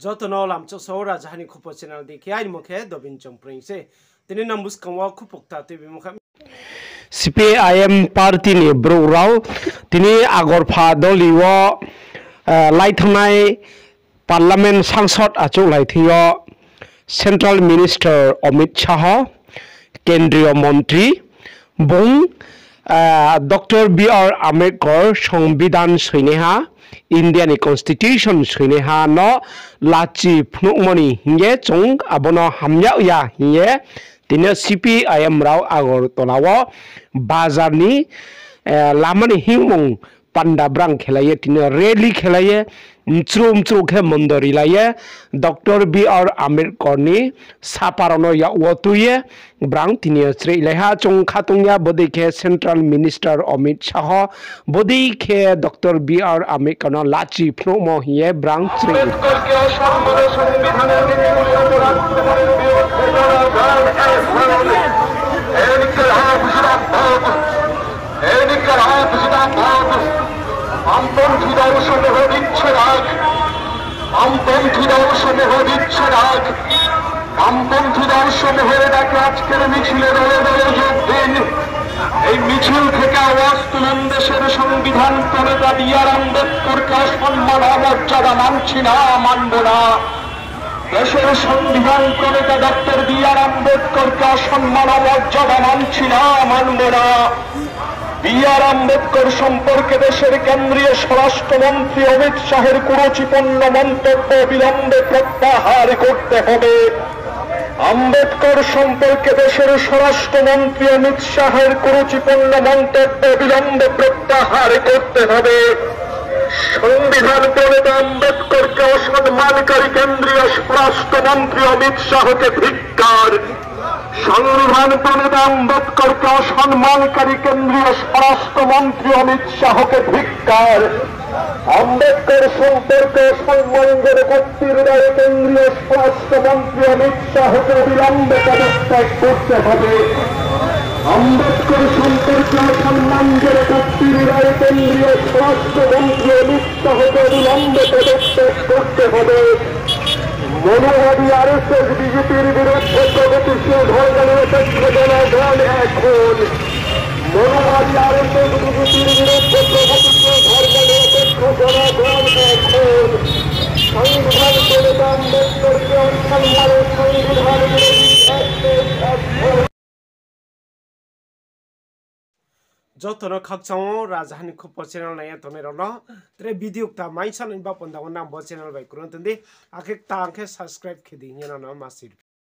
Jotono lam cho so rajhani khupo channel di kiai mokhe dobin chongpring se tini nambus kangwa khupokta tibi mokha CPIM party ni brorau tini agorpha doliwo laithonai parliament sangsad achuk laithiyo central minister Amit Shah kendriyo mantri bung Dr. B.R. Ambedkar সংবিধান সৈনেহা Indian constitution সৈনেহা no lachi phunukmani hinge chong abono hamya ya hinge tine CPIM rao agor tolawo bazarni lamani hingmong pandabrang khelaye tine rally khelaye mchru khe mondori laye Dr. B.R. Ambedkar ni saparono ya wotuye brang tine srei leha chong khatungya bodikhe central minister Amit Shah bodikhe Dr. B.R. Ambedkar no lachi phnomo hiye brang srei মিছিল থেকে আওয়াজ তুলুন দেশের সংবিধান প্রণেতা B.R. আম্বেদকরকে সম্মান মর্যাদা মানছি না মানব না দেশের সংবিধান প্রণেতা ডক্টর B.R. আম্বেদকরকে সম্মান মর্যাদা মানছি না মানব না B.R. আম্বেদকর সম্পর্কে দেশের কেন্দ্রীয় স্বরাষ্ট্রমন্ত্রী অমিত শাহের কুরুচিপূর্ণ মন্তব্য বিলম্বে প্রত্যাহার করতে হবে আম্বেদকর সম্পর্কে দেশের স্বরাষ্ট্রমন্ত্রী অমিত শাহের কুরুচিপূর্ণ মন্তব্য বিলম্বে প্রত্যাহার করতে হবে সংবিধান প্রণেতা আম্বেদকরকে অসম্মানকারী কেন্দ্রীয় স্বরাষ্ট্রমন্ত্রী অমিত শাহকে ধিক্কার সংবিধান প্রণেতা আম্বেদকরকে অসম্মানকারী কেন্দ্রীয় স্বরাষ্ট্রমন্ত্রী অমিত শাহকে ধিক্কার আম্বেদকর সম্পর্কে সম্মানজনক কর্তৃর রায়ে কেন্দ্রীয় স্বরাষ্ট্রমন্ত্রী অমিত শাহকে অবিলম্বে পদত্যাগ করতে হবে আম্বেদকর সম্পর্কে সম্মানজনক কর্তৃর রায়ে কেন্দ্রীয় স্বরাষ্ট্রমন্ত্রী অমিত শাহকে অবিলম্বে পদত্যাগ করতে হবে মনোবাদী RSS বিজেপির বিরুদ্ধে প্রগতিশীল ধর্মনিরপেক্ষ জনগণ এখন মনোবাদী RSS বিজেপির বিরুদ্ধে প্রগতিশীল ধর্মনিরপেক্ষ জনগণ এখন সংবিধান প্রণেতা আম্বেদকরকে অসম্মানের সংবিধান Jotono khakchao rajhani khupo channel na ya tome rono tre video ta maisan in ba ponda nam bo channel bai kurun tindi akek ta anke subscribe khidi ngena na masir